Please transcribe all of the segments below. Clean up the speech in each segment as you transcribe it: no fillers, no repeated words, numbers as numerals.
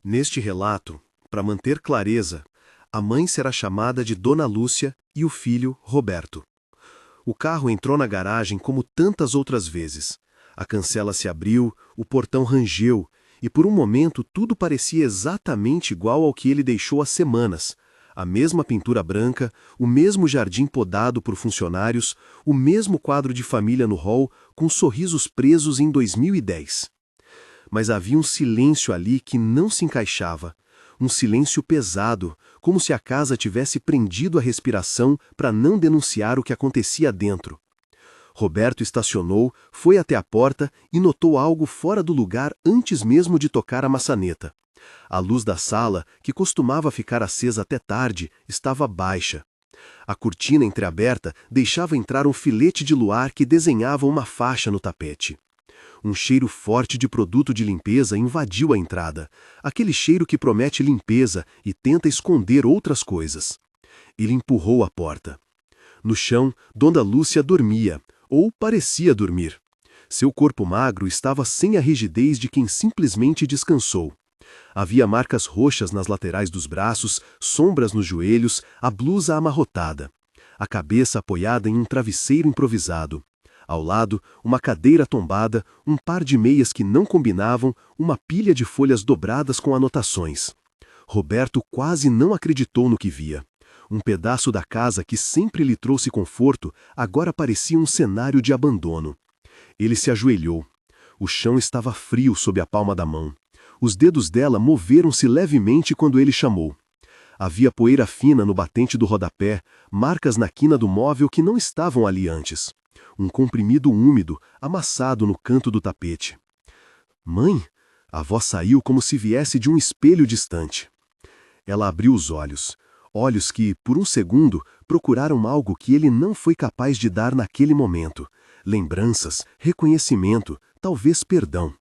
Neste relato, para manter clareza, a mãe será chamada de Dona Lúcia e o filho Roberto. O carro entrou na garagem como tantas outras vezes. A cancela se abriu, o portão rangeu, e por um momento tudo parecia exatamente igual ao que ele deixou há semanas. A mesma pintura branca, o mesmo jardim podado por funcionários, o mesmo quadro de família no hall, com sorrisos presos em 2010. Mas havia um silêncio ali que não se encaixava. Um silêncio pesado, como se a casa tivesse prendido a respiração para não denunciar o que acontecia dentro. Roberto estacionou, foi até a porta e notou algo fora do lugar antes mesmo de tocar a maçaneta. A luz da sala, que costumava ficar acesa até tarde, estava baixa. A cortina entreaberta deixava entrar um filete de luar que desenhava uma faixa no tapete. Um cheiro forte de produto de limpeza invadiu a entrada, aquele cheiro que promete limpeza e tenta esconder outras coisas. Ele empurrou a porta. No chão, Dona Lúcia dormia, ou parecia dormir. Seu corpo magro estava sem a rigidez de quem simplesmente descansou. Havia marcas roxas nas laterais dos braços, sombras nos joelhos, a blusa amarrotada. A cabeça apoiada em um travesseiro improvisado. Ao lado, uma cadeira tombada, um par de meias que não combinavam, uma pilha de folhas dobradas com anotações. Roberto quase não acreditou no que via. Um pedaço da casa que sempre lhe trouxe conforto, agora parecia um cenário de abandono. Ele se ajoelhou. O chão estava frio sob a palma da mão. Os dedos dela moveram-se levemente quando ele chamou. Havia poeira fina no batente do rodapé, marcas na quina do móvel que não estavam ali antes. Um comprimido úmido, amassado no canto do tapete. Mãe? A voz saiu como se viesse de um espelho distante. Ela abriu os olhos. Olhos que, por um segundo, procuraram algo que ele não foi capaz de dar naquele momento. Lembranças, reconhecimento, talvez perdão.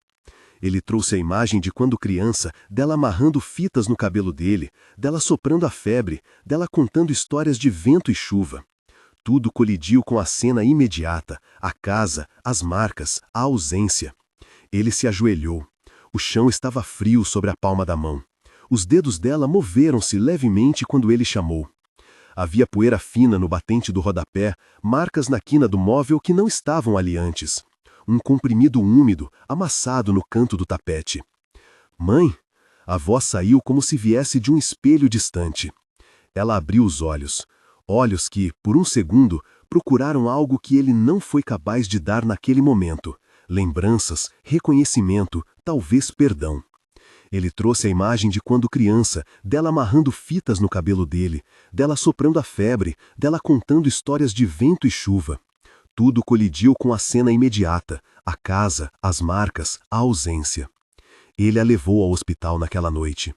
Ele trouxe a imagem de quando criança, dela amarrando fitas no cabelo dele, dela soprando a febre, dela contando histórias de vento e chuva. Tudo colidiu com a cena imediata, a casa, as marcas, a ausência. Ele se ajoelhou. O chão estava frio sobre a palma da mão. Os dedos dela moveram-se levemente quando ele chamou. Havia poeira fina no batente do rodapé, marcas na quina do móvel que não estavam ali antes. Um comprimido úmido, amassado no canto do tapete. Mãe? A voz saiu como se viesse de um espelho distante. Ela abriu os olhos. Olhos que, por um segundo, procuraram algo que ele não foi capaz de dar naquele momento. Lembranças, reconhecimento, talvez perdão. Ele trouxe a imagem de quando criança, dela amarrando fitas no cabelo dele, dela soprando a febre, dela contando histórias de vento e chuva. Tudo colidiu com a cena imediata, a casa, as marcas, a ausência. Ele a levou ao hospital naquela noite.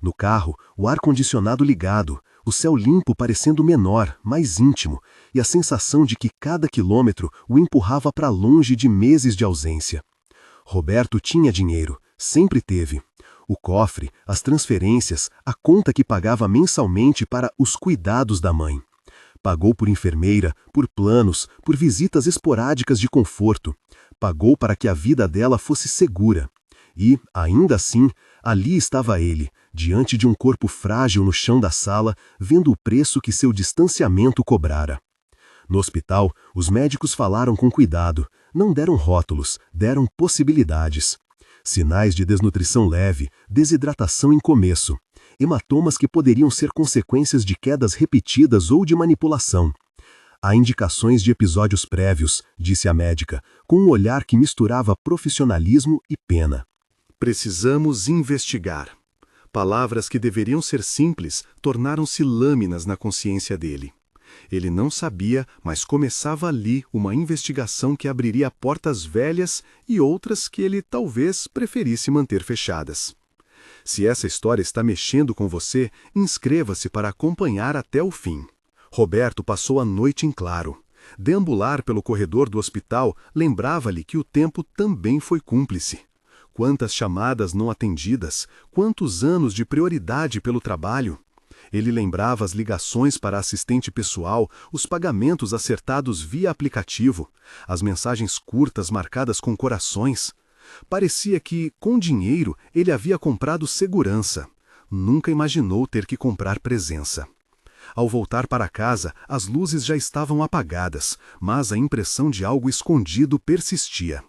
No carro, o ar-condicionado ligado, o céu limpo parecendo menor, mais íntimo, e a sensação de que cada quilômetro o empurrava para longe de meses de ausência. Roberto tinha dinheiro, sempre teve. O cofre, as transferências, a conta que pagava mensalmente para os cuidados da mãe. Pagou por enfermeira, por planos, por visitas esporádicas de conforto. Pagou para que a vida dela fosse segura. E, ainda assim, ali estava ele, diante de um corpo frágil no chão da sala, vendo o preço que seu distanciamento cobrara. No hospital, os médicos falaram com cuidado, não deram rótulos, deram possibilidades. Sinais de desnutrição leve, desidratação em começo, hematomas que poderiam ser consequências de quedas repetidas ou de manipulação. Há indicações de episódios prévios, disse a médica, com um olhar que misturava profissionalismo e pena. Precisamos investigar. Palavras que deveriam ser simples tornaram-se lâminas na consciência dele. Ele não sabia, mas começava ali uma investigação que abriria portas velhas e outras que ele talvez preferisse manter fechadas. Se essa história está mexendo com você, inscreva-se para acompanhar até o fim. Roberto passou a noite em claro. Deambular pelo corredor do hospital lembrava-lhe que o tempo também foi cúmplice. Quantas chamadas não atendidas, quantos anos de prioridade pelo trabalho. Ele lembrava as ligações para assistente pessoal, os pagamentos acertados via aplicativo, as mensagens curtas marcadas com corações. Parecia que, com dinheiro, ele havia comprado segurança. Nunca imaginou ter que comprar presença. Ao voltar para casa, as luzes já estavam apagadas, mas a impressão de algo escondido persistia.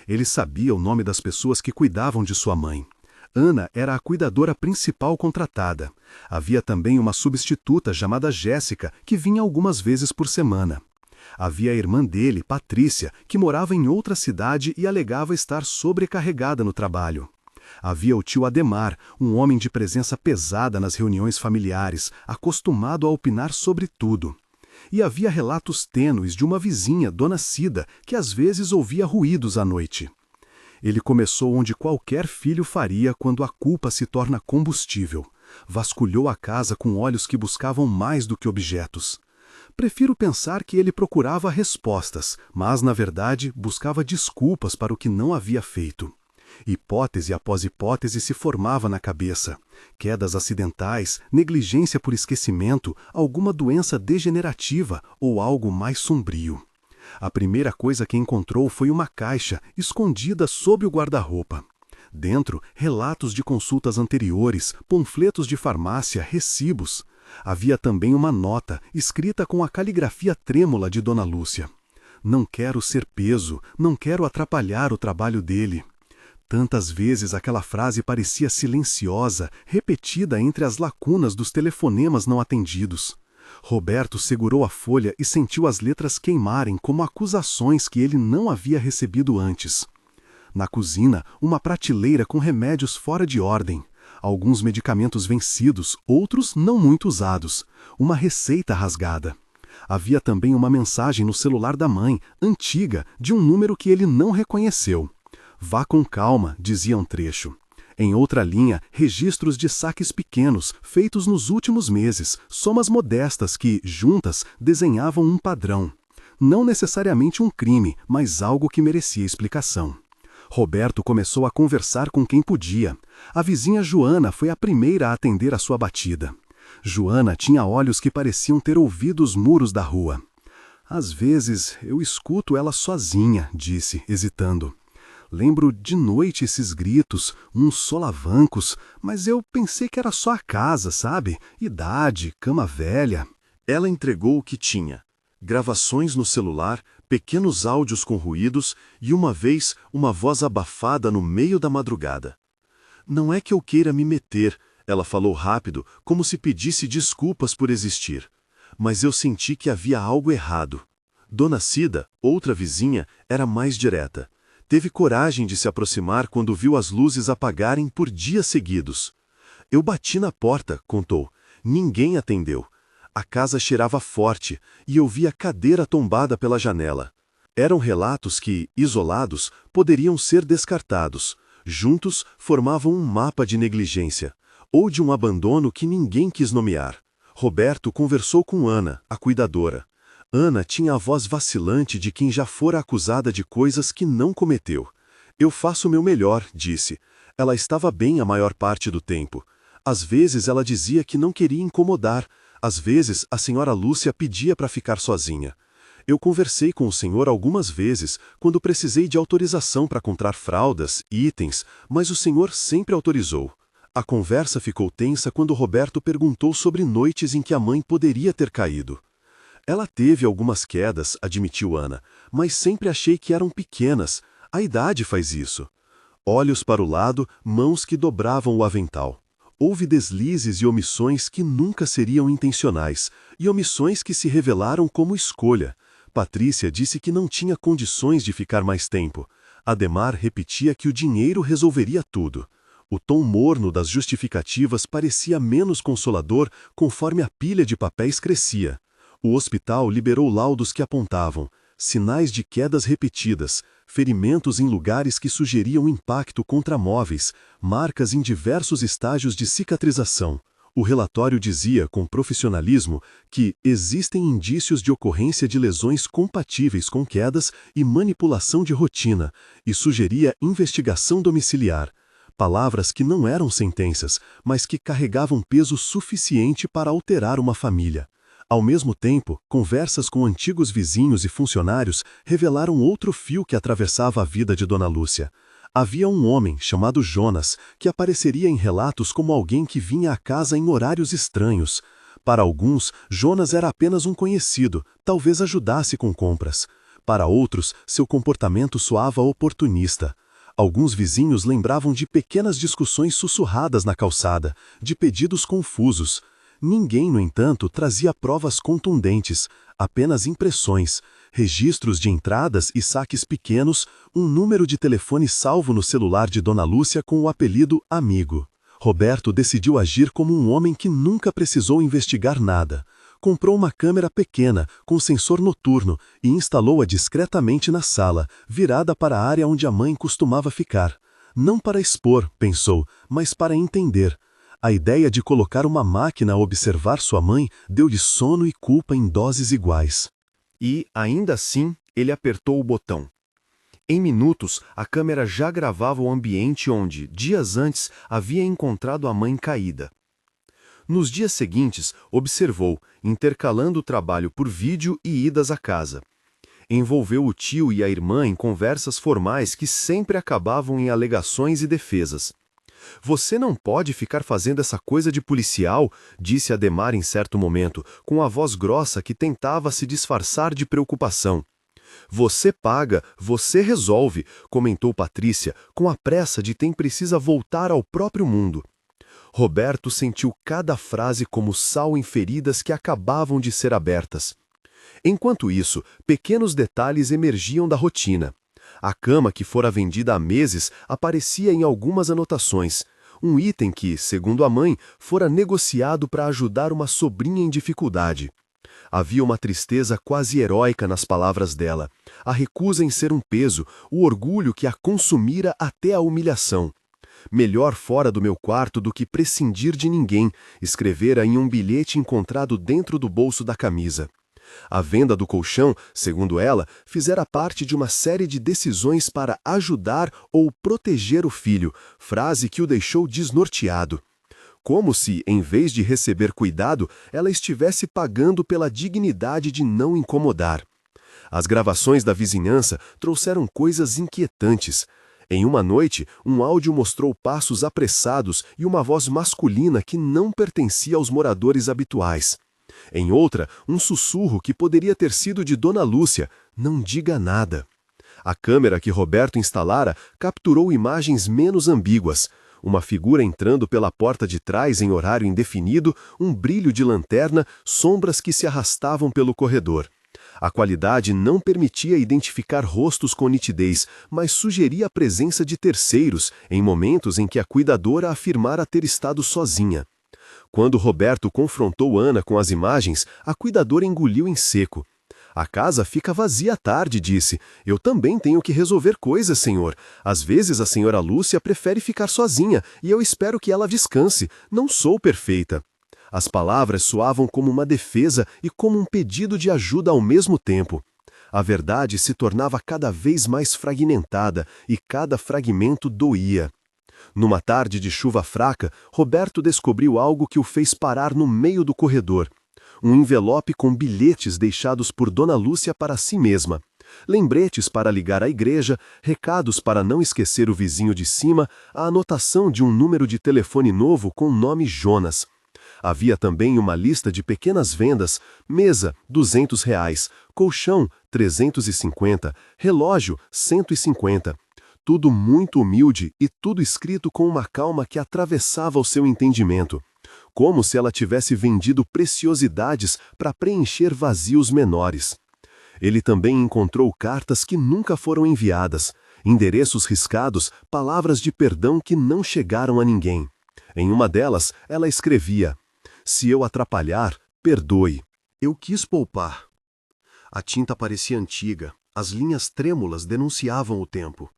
Ele sabia o nome das pessoas que cuidavam de sua mãe. Ana era a cuidadora principal contratada. Havia também uma substituta chamada Jéssica, que vinha algumas vezes por semana. Havia a irmã dele, Patrícia, que morava em outra cidade e alegava estar sobrecarregada no trabalho. Havia o tio Ademar, um homem de presença pesada nas reuniões familiares, acostumado a opinar sobre tudo. E havia relatos tênues de uma vizinha, Dona Cida, que às vezes ouvia ruídos à noite. Ele começou onde qualquer filho faria quando a culpa se torna combustível. Vasculhou a casa com olhos que buscavam mais do que objetos. Prefiro pensar que ele procurava respostas, mas, na verdade, buscava desculpas para o que não havia feito. Hipótese após hipótese se formava na cabeça. Quedas acidentais, negligência por esquecimento, alguma doença degenerativa ou algo mais sombrio. A primeira coisa que encontrou foi uma caixa, escondida sob o guarda-roupa. Dentro, relatos de consultas anteriores, panfletos de farmácia, recibos. Havia também uma nota, escrita com a caligrafia trêmula de Dona Lúcia. Não quero ser peso, não quero atrapalhar o trabalho dele. Tantas vezes aquela frase parecia silenciosa, repetida entre as lacunas dos telefonemas não atendidos. Roberto segurou a folha e sentiu as letras queimarem como acusações que ele não havia recebido antes. Na cozinha, uma prateleira com remédios fora de ordem. Alguns medicamentos vencidos, outros não muito usados. Uma receita rasgada. Havia também uma mensagem no celular da mãe, antiga, de um número que ele não reconheceu. Vá com calma, dizia um trecho. Em outra linha, registros de saques pequenos, feitos nos últimos meses, somas modestas que, juntas, desenhavam um padrão. Não necessariamente um crime, mas algo que merecia explicação. Roberto começou a conversar com quem podia. A vizinha Joana foi a primeira a atender a sua batida. Joana tinha olhos que pareciam ter ouvido os muros da rua. Às vezes, eu escuto ela sozinha, disse, hesitando. Lembro de noite esses gritos, uns solavancos, mas eu pensei que era só a casa, sabe? Idade, cama velha. Ela entregou o que tinha. Gravações no celular, pequenos áudios com ruídos e uma vez uma voz abafada no meio da madrugada. Não é que eu queira me meter, ela falou rápido, como se pedisse desculpas por existir. Mas eu senti que havia algo errado. Dona Cida, outra vizinha, era mais direta. Teve coragem de se aproximar quando viu as luzes apagarem por dias seguidos. Eu bati na porta, contou. Ninguém atendeu. A casa cheirava forte e eu vi a cadeira tombada pela janela. Eram relatos que, isolados, poderiam ser descartados. Juntos, formavam um mapa de negligência, ou de um abandono que ninguém quis nomear. Roberto conversou com Ana, a cuidadora. Ana tinha a voz vacilante de quem já fora acusada de coisas que não cometeu. Eu faço o meu melhor, disse. Ela estava bem a maior parte do tempo. Às vezes ela dizia que não queria incomodar. Às vezes a senhora Lúcia pedia para ficar sozinha. Eu conversei com o senhor algumas vezes, quando precisei de autorização para comprar fraldas, itens, mas o senhor sempre autorizou. A conversa ficou tensa quando Roberto perguntou sobre noites em que a mãe poderia ter caído. Ela teve algumas quedas, admitiu Ana, mas sempre achei que eram pequenas. A idade faz isso. Olhos para o lado, mãos que dobravam o avental. Houve deslizes e omissões que nunca seriam intencionais, e omissões que se revelaram como escolha. Patrícia disse que não tinha condições de ficar mais tempo. Ademar repetia que o dinheiro resolveria tudo. O tom morno das justificativas parecia menos consolador conforme a pilha de papéis crescia. O hospital liberou laudos que apontavam sinais de quedas repetidas, ferimentos em lugares que sugeriam impacto contra móveis, marcas em diversos estágios de cicatrização. O relatório dizia, com profissionalismo, que existem indícios de ocorrência de lesões compatíveis com quedas e manipulação de rotina, e sugeria investigação domiciliar. Palavras que não eram sentenças, mas que carregavam peso suficiente para alterar uma família. Ao mesmo tempo, conversas com antigos vizinhos e funcionários revelaram outro fio que atravessava a vida de Dona Lúcia. Havia um homem chamado Jonas, que apareceria em relatos como alguém que vinha à casa em horários estranhos. Para alguns, Jonas era apenas um conhecido, talvez ajudasse com compras. Para outros, seu comportamento soava oportunista. Alguns vizinhos lembravam de pequenas discussões sussurradas na calçada, de pedidos confusos. Ninguém, no entanto, trazia provas contundentes, apenas impressões, registros de entradas e saques pequenos, um número de telefone salvo no celular de Dona Lúcia com o apelido Amigo. Roberto decidiu agir como um homem que nunca precisou investigar nada. Comprou uma câmera pequena, com sensor noturno, e instalou-a discretamente na sala, virada para a área onde a mãe costumava ficar. Não para expor, pensou, mas para entender. A ideia de colocar uma máquina a observar sua mãe deu-lhe sono e culpa em doses iguais. E, ainda assim, ele apertou o botão. Em minutos, a câmera já gravava o ambiente onde, dias antes, havia encontrado a mãe caída. Nos dias seguintes, observou, intercalando o trabalho por vídeo e idas à casa. Envolveu o tio e a irmã em conversas formais que sempre acabavam em alegações e defesas. "Você não pode ficar fazendo essa coisa de policial", disse Ademar em certo momento, com a voz grossa que tentava se disfarçar de preocupação. "Você paga, você resolve", comentou Patrícia, com a pressa de quem precisa voltar ao próprio mundo. Roberto sentiu cada frase como sal em feridas que acabavam de ser abertas. Enquanto isso, pequenos detalhes emergiam da rotina. A cama que fora vendida há meses aparecia em algumas anotações, um item que, segundo a mãe, fora negociado para ajudar uma sobrinha em dificuldade. Havia uma tristeza quase heróica nas palavras dela, a recusa em ser um peso, o orgulho que a consumira até a humilhação. "Melhor fora do meu quarto do que prescindir de ninguém", escrevera em um bilhete encontrado dentro do bolso da camisa. A venda do colchão, segundo ela, fizera parte de uma série de decisões para ajudar ou proteger o filho, frase que o deixou desnorteado. Como se, em vez de receber cuidado, ela estivesse pagando pela dignidade de não incomodar. As gravações da vizinhança trouxeram coisas inquietantes. Em uma noite, um áudio mostrou passos apressados e uma voz masculina que não pertencia aos moradores habituais. Em outra, um sussurro que poderia ter sido de Dona Lúcia: "Não diga nada". A câmera que Roberto instalara capturou imagens menos ambíguas. Uma figura entrando pela porta de trás em horário indefinido, um brilho de lanterna, sombras que se arrastavam pelo corredor. A qualidade não permitia identificar rostos com nitidez, mas sugeria a presença de terceiros, em momentos em que a cuidadora afirmara ter estado sozinha. Quando Roberto confrontou Ana com as imagens, a cuidadora engoliu em seco. "A casa fica vazia à tarde", disse. "Eu também tenho que resolver coisas, senhor. Às vezes a senhora Lúcia prefere ficar sozinha, e eu espero que ela descanse. Não sou perfeita." As palavras soavam como uma defesa e como um pedido de ajuda ao mesmo tempo. A verdade se tornava cada vez mais fragmentada, e cada fragmento doía. Numa tarde de chuva fraca, Roberto descobriu algo que o fez parar no meio do corredor. Um envelope com bilhetes deixados por Dona Lúcia para si mesma. Lembretes para ligar à igreja, recados para não esquecer o vizinho de cima, a anotação de um número de telefone novo com o nome Jonas. Havia também uma lista de pequenas vendas: mesa, R$ 200, colchão, 350, relógio, 150. Tudo muito humilde e tudo escrito com uma calma que atravessava o seu entendimento, como se ela tivesse vendido preciosidades para preencher vazios menores. Ele também encontrou cartas que nunca foram enviadas, endereços riscados, palavras de perdão que não chegaram a ninguém. Em uma delas, ela escrevia: "Se eu atrapalhar, perdoe." Eu quis poupar. A tinta parecia antiga, as linhas trêmulas denunciavam o tempo.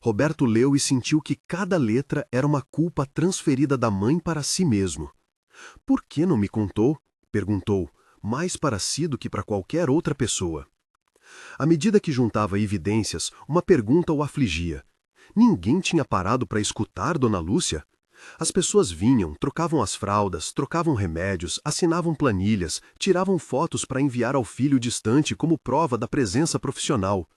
Roberto leu e sentiu que cada letra era uma culpa transferida da mãe para si mesmo. "Por que não me contou?", perguntou, mais para si do que para qualquer outra pessoa. À medida que juntava evidências, uma pergunta o afligia. Ninguém tinha parado para escutar Dona Lúcia? As pessoas vinham, trocavam as fraldas, trocavam remédios, assinavam planilhas, tiravam fotos para enviar ao filho distante como prova da presença profissional.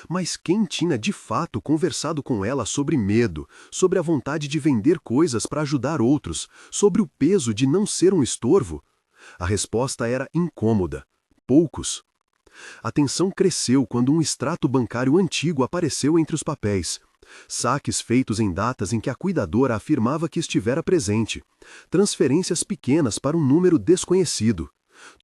Mas quem tinha de fato conversado com ela sobre medo, sobre a vontade de vender coisas para ajudar outros, sobre o peso de não ser um estorvo? A resposta era incômoda. Poucos. A tensão cresceu quando um extrato bancário antigo apareceu entre os papéis. Saques feitos em datas em que a cuidadora afirmava que estivera presente. Transferências pequenas para um número desconhecido.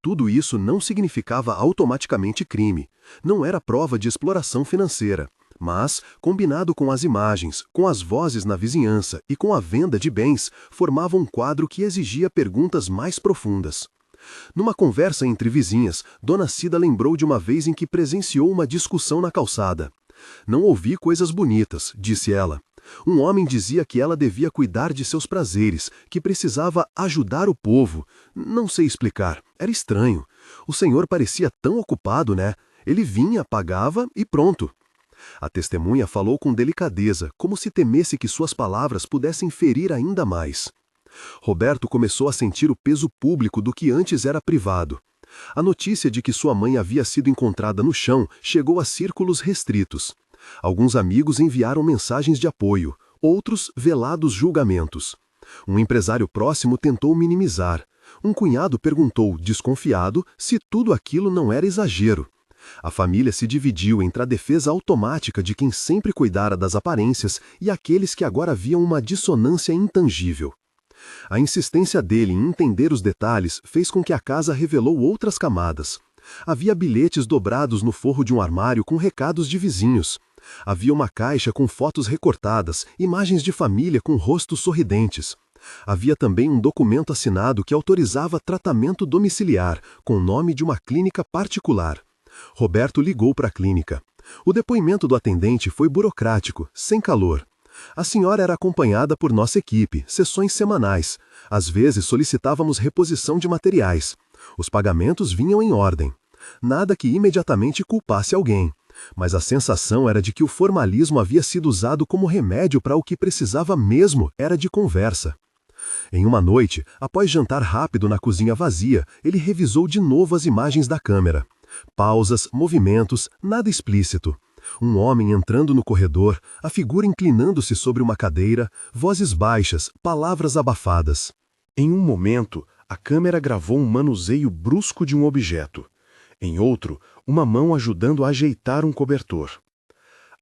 Tudo isso não significava automaticamente crime. Não era prova de exploração financeira. Mas, combinado com as imagens, com as vozes na vizinhança e com a venda de bens, formava um quadro que exigia perguntas mais profundas. Numa conversa entre vizinhas, Dona Cida lembrou de uma vez em que presenciou uma discussão na calçada. Não ouvi coisas bonitas, disse ela. Um homem dizia que ela devia cuidar de seus prazeres, que precisava ajudar o povo. Não sei explicar, era estranho. O senhor parecia tão ocupado, né? Ele vinha, pagava e pronto. A testemunha falou com delicadeza, como se temesse que suas palavras pudessem ferir ainda mais. Roberto começou a sentir o peso público do que antes era privado. A notícia de que sua mãe havia sido encontrada no chão chegou a círculos restritos. Alguns amigos enviaram mensagens de apoio, outros velados julgamentos. Um empresário próximo tentou minimizar. Um cunhado perguntou, desconfiado, se tudo aquilo não era exagero. A família se dividiu entre a defesa automática de quem sempre cuidara das aparências e aqueles que agora viam uma dissonância intangível. A insistência dele em entender os detalhes fez com que a casa revelou outras camadas. Havia bilhetes dobrados no forro de um armário com recados de vizinhos. Havia uma caixa com fotos recortadas, imagens de família com rostos sorridentes. Havia também um documento assinado que autorizava tratamento domiciliar, com o nome de uma clínica particular. Roberto ligou para a clínica. O depoimento do atendente foi burocrático, sem calor. A senhora era acompanhada por nossa equipe, sessões semanais. Às vezes solicitávamos reposição de materiais. Os pagamentos vinham em ordem. Nada que imediatamente culpasse alguém. Mas a sensação era de que o formalismo havia sido usado como remédio para o que precisava mesmo era de conversa. Em uma noite, após jantar rápido na cozinha vazia, ele revisou de novo as imagens da câmera. Pausas, movimentos, nada explícito. Um homem entrando no corredor, a figura inclinando-se sobre uma cadeira, vozes baixas, palavras abafadas. Em um momento, a câmera gravou um manuseio brusco de um objeto. Em outro, uma mão ajudando a ajeitar um cobertor.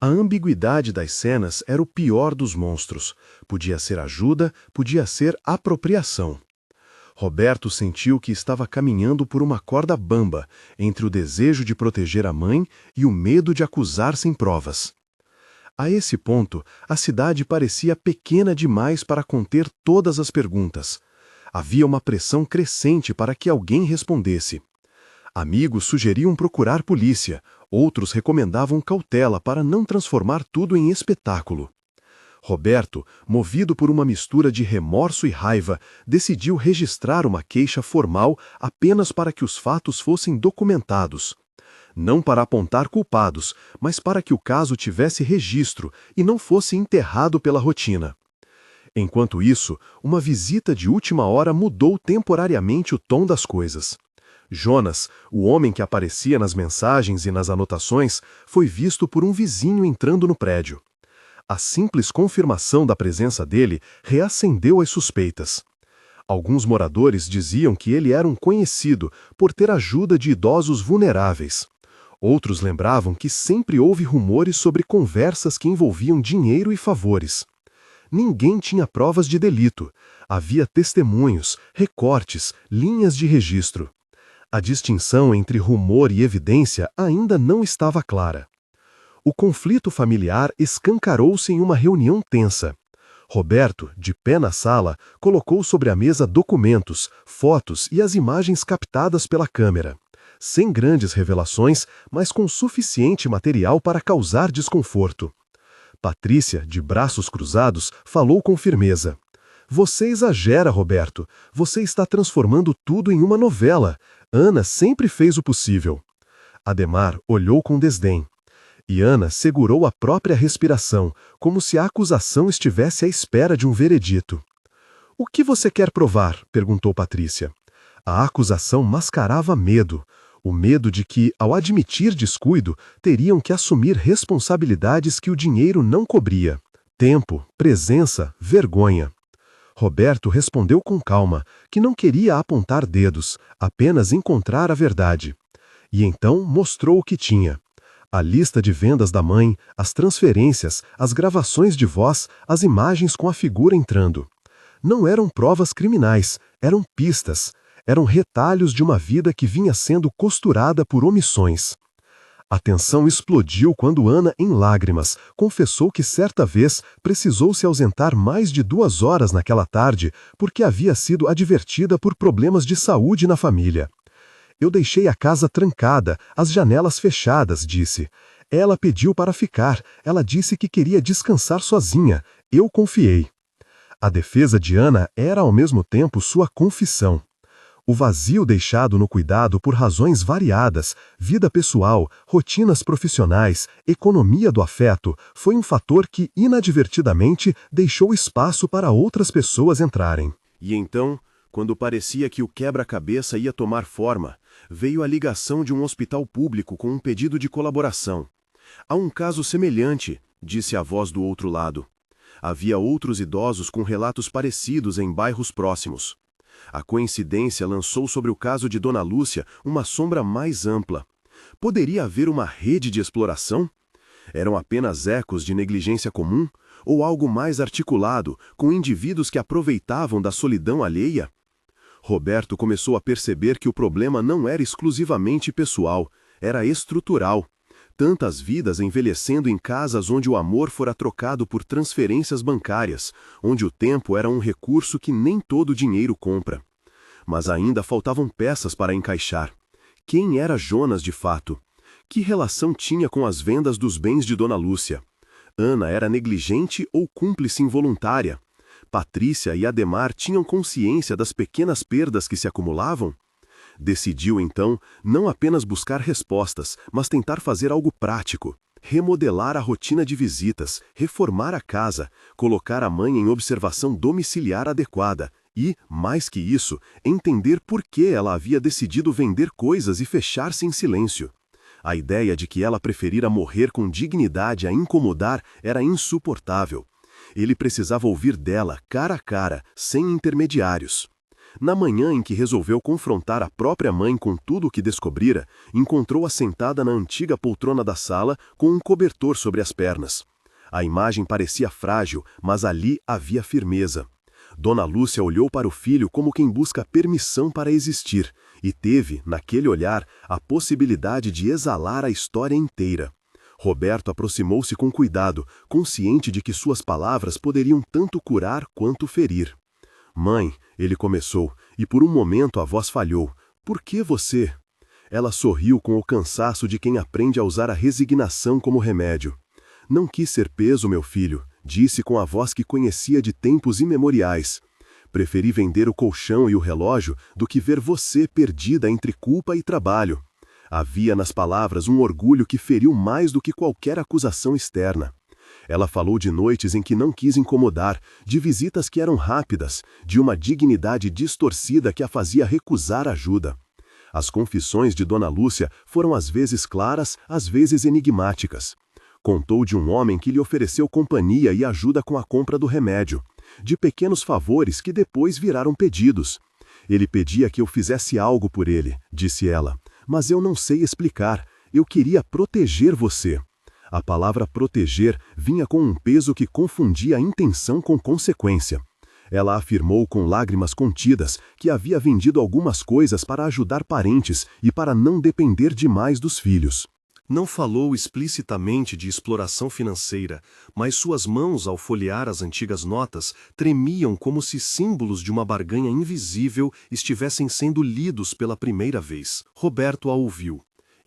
A ambiguidade das cenas era o pior dos monstros. Podia ser ajuda, podia ser apropriação. Roberto sentiu que estava caminhando por uma corda bamba, entre o desejo de proteger a mãe e o medo de acusar sem provas. A esse ponto, a cidade parecia pequena demais para conter todas as perguntas. Havia uma pressão crescente para que alguém respondesse. Amigos sugeriam procurar polícia, outros recomendavam cautela para não transformar tudo em espetáculo. Roberto, movido por uma mistura de remorso e raiva, decidiu registrar uma queixa formal apenas para que os fatos fossem documentados. Não para apontar culpados, mas para que o caso tivesse registro e não fosse enterrado pela rotina. Enquanto isso, uma visita de última hora mudou temporariamente o tom das coisas. Jonas, o homem que aparecia nas mensagens e nas anotações, foi visto por um vizinho entrando no prédio. A simples confirmação da presença dele reacendeu as suspeitas. Alguns moradores diziam que ele era um conhecido por ter ajuda de idosos vulneráveis. Outros lembravam que sempre houve rumores sobre conversas que envolviam dinheiro e favores. Ninguém tinha provas de delito. Havia testemunhos, recortes, linhas de registro. A distinção entre rumor e evidência ainda não estava clara. O conflito familiar escancarou-se em uma reunião tensa. Roberto, de pé na sala, colocou sobre a mesa documentos, fotos e as imagens captadas pela câmera. Sem grandes revelações, mas com suficiente material para causar desconforto. Patrícia, de braços cruzados, falou com firmeza. Você exagera, Roberto. Você está transformando tudo em uma novela. Ana sempre fez o possível. Ademar olhou com desdém. E Ana segurou a própria respiração, como se a acusação estivesse à espera de um veredito. O que você quer provar? Perguntou Patrícia. A acusação mascarava medo. O medo de que, ao admitir descuido, teriam que assumir responsabilidades que o dinheiro não cobria. Tempo, presença, vergonha. Roberto respondeu com calma, que não queria apontar dedos, apenas encontrar a verdade. E então mostrou o que tinha. A lista de vendas da mãe, as transferências, as gravações de voz, as imagens com a figura entrando. Não eram provas criminais, eram pistas. Eram retalhos de uma vida que vinha sendo costurada por omissões. A tensão explodiu quando Ana, em lágrimas, confessou que certa vez precisou se ausentar mais de 2 horas naquela tarde porque havia sido advertida por problemas de saúde na família. Eu deixei a casa trancada, as janelas fechadas, disse. Ela pediu para ficar, ela disse que queria descansar sozinha. Eu confiei. A defesa de Ana era ao mesmo tempo sua confissão. O vazio deixado no cuidado por razões variadas, vida pessoal, rotinas profissionais, economia do afeto, foi um fator que, inadvertidamente, deixou espaço para outras pessoas entrarem. E então, quando parecia que o quebra-cabeça ia tomar forma, veio a ligação de um hospital público com um pedido de colaboração. Há um caso semelhante, disse a voz do outro lado. Havia outros idosos com relatos parecidos em bairros próximos. A coincidência lançou sobre o caso de Dona Lúcia uma sombra mais ampla. Poderia haver uma rede de exploração? Eram apenas ecos de negligência comum? Ou algo mais articulado, com indivíduos que aproveitavam da solidão alheia? Roberto começou a perceber que o problema não era exclusivamente pessoal, era estrutural. Tantas vidas envelhecendo em casas onde o amor fora trocado por transferências bancárias, onde o tempo era um recurso que nem todo dinheiro compra. Mas ainda faltavam peças para encaixar. Quem era Jonas de fato? Que relação tinha com as vendas dos bens de Dona Lúcia? Ana era negligente ou cúmplice involuntária? Patrícia e Ademar tinham consciência das pequenas perdas que se acumulavam? Decidiu, então, não apenas buscar respostas, mas tentar fazer algo prático. Remodelar a rotina de visitas, reformar a casa, colocar a mãe em observação domiciliar adequada e, mais que isso, entender por que ela havia decidido vender coisas e fechar-se em silêncio. A ideia de que ela preferira morrer com dignidade a incomodar era insuportável. Ele precisava ouvir dela, cara a cara, sem intermediários. Na manhã em que resolveu confrontar a própria mãe com tudo o que descobrira, encontrou-a sentada na antiga poltrona da sala com um cobertor sobre as pernas. A imagem parecia frágil, mas ali havia firmeza. Dona Lúcia olhou para o filho como quem busca permissão para existir, e teve, naquele olhar, a possibilidade de exalar a história inteira. Roberto aproximou-se com cuidado, consciente de que suas palavras poderiam tanto curar quanto ferir. Mãe, ele começou, e por um momento a voz falhou. Por que você? Ela sorriu com o cansaço de quem aprende a usar a resignação como remédio. Não quis ser peso, meu filho, disse com a voz que conhecia de tempos imemoriais. Preferi vender o colchão e o relógio do que ver você perdida entre culpa e trabalho. Havia nas palavras um orgulho que feriu mais do que qualquer acusação externa. Ela falou de noites em que não quis incomodar, de visitas que eram rápidas, de uma dignidade distorcida que a fazia recusar ajuda. As confissões de Dona Lúcia foram às vezes claras, às vezes enigmáticas. Contou de um homem que lhe ofereceu companhia e ajuda com a compra do remédio, de pequenos favores que depois viraram pedidos. Ele pedia que eu fizesse algo por ele, disse ela, mas eu não sei explicar, eu queria proteger você. A palavra proteger vinha com um peso que confundia a intenção com consequência. Ela afirmou com lágrimas contidas que havia vendido algumas coisas para ajudar parentes e para não depender demais dos filhos. Não falou explicitamente de exploração financeira, mas suas mãos, ao folhear as antigas notas, tremiam como se símbolos de uma barganha invisível estivessem sendo lidos pela primeira vez. Roberto a ouviu.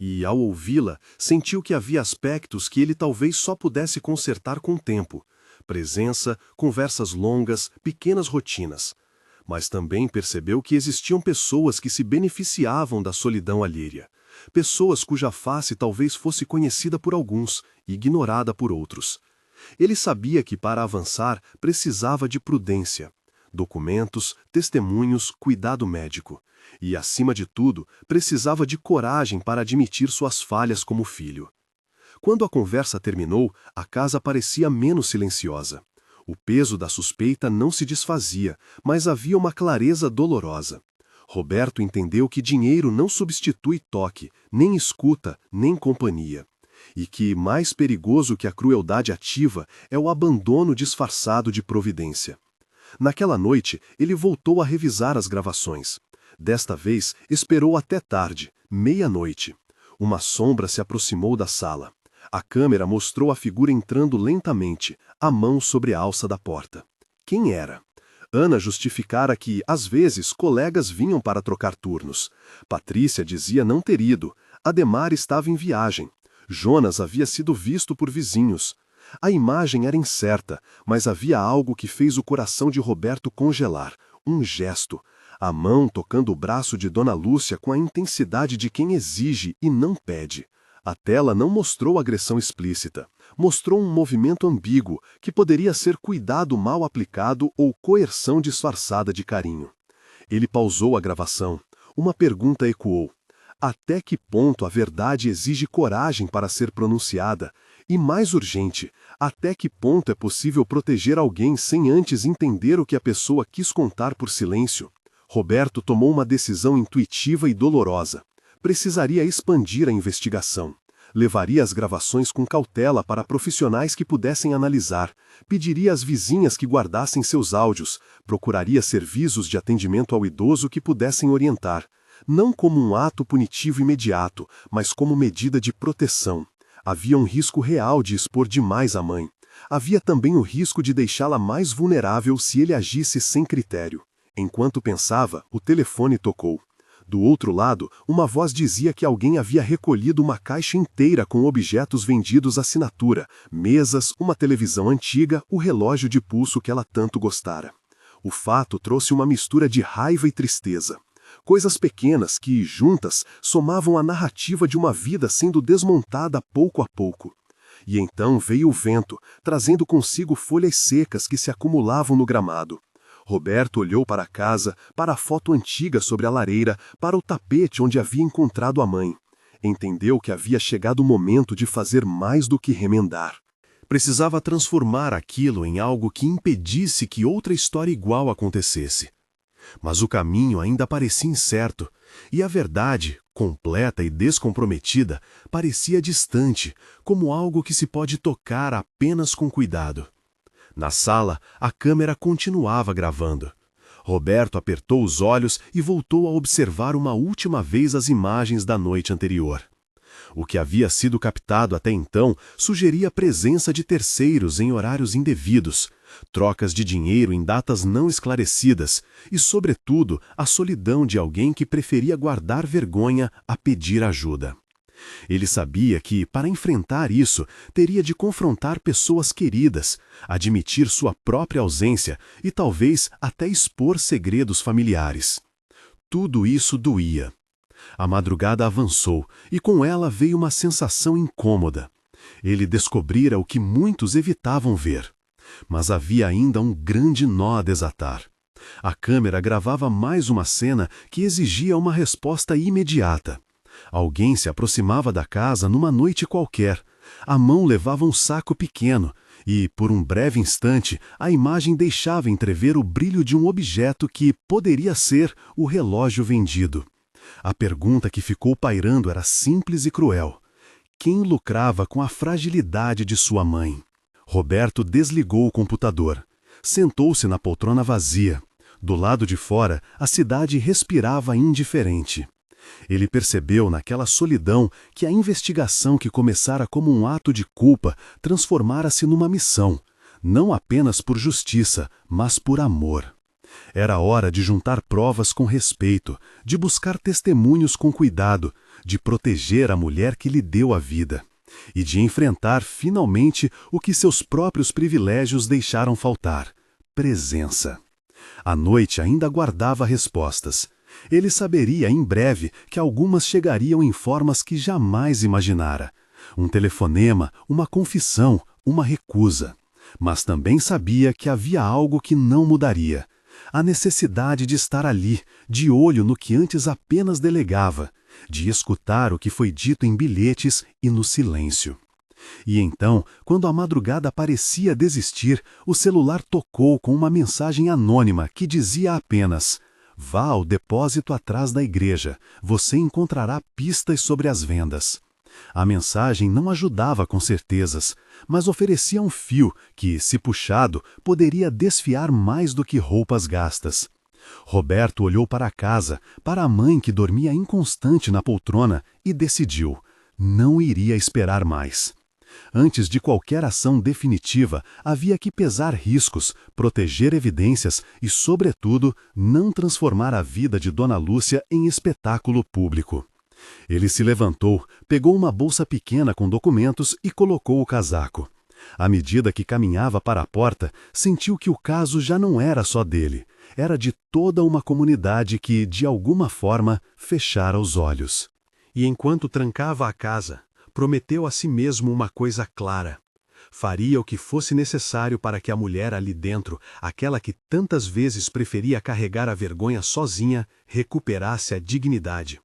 E, ao ouvi-la, sentiu que havia aspectos que ele talvez só pudesse consertar com o tempo. Presença, conversas longas, pequenas rotinas. Mas também percebeu que existiam pessoas que se beneficiavam da solidão alheia. Pessoas cuja face talvez fosse conhecida por alguns e ignorada por outros. Ele sabia que para avançar precisava de prudência. documentos, testemunhos, cuidado médico. E, acima de tudo, precisava de coragem para admitir suas falhas como filho. Quando a conversa terminou, a casa parecia menos silenciosa. O peso da suspeita não se desfazia, mas havia uma clareza dolorosa. Roberto entendeu que dinheiro não substitui toque, nem escuta, nem companhia. E que, mais perigoso que a crueldade ativa, é o abandono disfarçado de providência. Naquela noite, ele voltou a revisar as gravações. Desta vez, esperou até tarde, meia-noite. Uma sombra se aproximou da sala. A câmera mostrou a figura entrando lentamente, a mão sobre a alça da porta. Quem era? Ana justificara que, às vezes, colegas vinham para trocar turnos. Patrícia dizia não ter ido. Ademar estava em viagem. Jonas havia sido visto por vizinhos. A imagem era incerta, mas havia algo que fez o coração de Roberto congelar. Um gesto. A mão tocando o braço de Dona Lúcia com a intensidade de quem exige e não pede. A tela não mostrou agressão explícita. Mostrou um movimento ambíguo, que poderia ser cuidado mal aplicado ou coerção disfarçada de carinho. Ele pausou a gravação. Uma pergunta ecoou. Até que ponto a verdade exige coragem para ser pronunciada? E mais urgente, até que ponto é possível proteger alguém sem antes entender o que a pessoa quis contar por silêncio? Roberto tomou uma decisão intuitiva e dolorosa. Precisaria expandir a investigação. Levaria as gravações com cautela para profissionais que pudessem analisar, pediria às vizinhas que guardassem seus áudios, procuraria serviços de atendimento ao idoso que pudessem orientar, não como um ato punitivo imediato, mas como medida de proteção. Havia um risco real de expor demais a mãe. Havia também o risco de deixá-la mais vulnerável se ele agisse sem critério. Enquanto pensava, o telefone tocou. Do outro lado, uma voz dizia que alguém havia recolhido uma caixa inteira com objetos vendidos à assinatura, mesas, uma televisão antiga, o relógio de pulso que ela tanto gostara. O fato trouxe uma mistura de raiva e tristeza. Coisas pequenas que, juntas, somavam a narrativa de uma vida sendo desmontada pouco a pouco. E então veio o vento, trazendo consigo folhas secas que se acumulavam no gramado. Roberto olhou para a casa, para a foto antiga sobre a lareira, para o tapete onde havia encontrado a mãe. Entendeu que havia chegado o momento de fazer mais do que remendar. Precisava transformar aquilo em algo que impedisse que outra história igual acontecesse. Mas o caminho ainda parecia incerto, e a verdade, completa e descomprometida, parecia distante, como algo que se pode tocar apenas com cuidado. Na sala, a câmera continuava gravando. Roberto apertou os olhos e voltou a observar uma última vez as imagens da noite anterior. O que havia sido captado até então sugeria a presença de terceiros em horários indevidos, trocas de dinheiro em datas não esclarecidas e, sobretudo, a solidão de alguém que preferia guardar vergonha a pedir ajuda. Ele sabia que, para enfrentar isso, teria de confrontar pessoas queridas, admitir sua própria ausência e talvez até expor segredos familiares. Tudo isso doía. A madrugada avançou e com ela veio uma sensação incômoda. Ele descobrira o que muitos evitavam ver. Mas havia ainda um grande nó a desatar. A câmera gravava mais uma cena que exigia uma resposta imediata. Alguém se aproximava da casa numa noite qualquer. A mão levava um saco pequeno e, por um breve instante, a imagem deixava entrever o brilho de um objeto que poderia ser o relógio vendido. A pergunta que ficou pairando era simples e cruel. Quem lucrava com a fragilidade de sua mãe? Roberto desligou o computador. Sentou-se na poltrona vazia. Do lado de fora, a cidade respirava indiferente. Ele percebeu naquela solidão que a investigação que começara como um ato de culpa transformara-se numa missão, não apenas por justiça, mas por amor. Era hora de juntar provas com respeito, de buscar testemunhos com cuidado, de proteger a mulher que lhe deu a vida e de enfrentar finalmente o que seus próprios privilégios deixaram faltar: presença. A noite ainda aguardava respostas. Ele saberia em breve que algumas chegariam em formas que jamais imaginara. Um telefonema, uma confissão, uma recusa. Mas também sabia que havia algo que não mudaria. A necessidade de estar ali, de olho no que antes apenas delegava, de escutar o que foi dito em bilhetes e no silêncio. E então, quando a madrugada parecia desistir, o celular tocou com uma mensagem anônima que dizia apenas: "Vá ao depósito atrás da igreja, você encontrará pistas sobre as vendas." A mensagem não ajudava com certezas, mas oferecia um fio que, se puxado, poderia desfiar mais do que roupas gastas. Roberto olhou para a casa, para a mãe que dormia inconstante na poltrona, e decidiu: não iria esperar mais. Antes de qualquer ação definitiva, havia que pesar riscos, proteger evidências e, sobretudo, não transformar a vida de Dona Lúcia em espetáculo público. Ele se levantou, pegou uma bolsa pequena com documentos e colocou o casaco. À medida que caminhava para a porta, sentiu que o caso já não era só dele. Era de toda uma comunidade que, de alguma forma, fechara os olhos. E enquanto trancava a casa, prometeu a si mesmo uma coisa clara. Faria o que fosse necessário para que a mulher ali dentro, aquela que tantas vezes preferia carregar a vergonha sozinha, recuperasse a dignidade.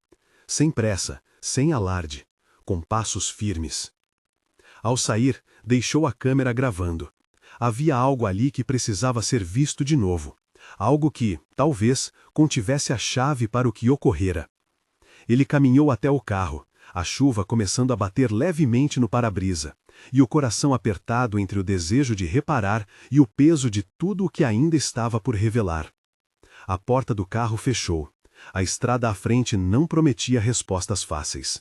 Sem pressa, sem alarde, com passos firmes. Ao sair, deixou a câmera gravando. Havia algo ali que precisava ser visto de novo. Algo que, talvez, contivesse a chave para o que ocorrera. Ele caminhou até o carro, a chuva começando a bater levemente no para-brisa, e o coração apertado entre o desejo de reparar e o peso de tudo o que ainda estava por revelar. A porta do carro fechou. A estrada à frente não prometia respostas fáceis.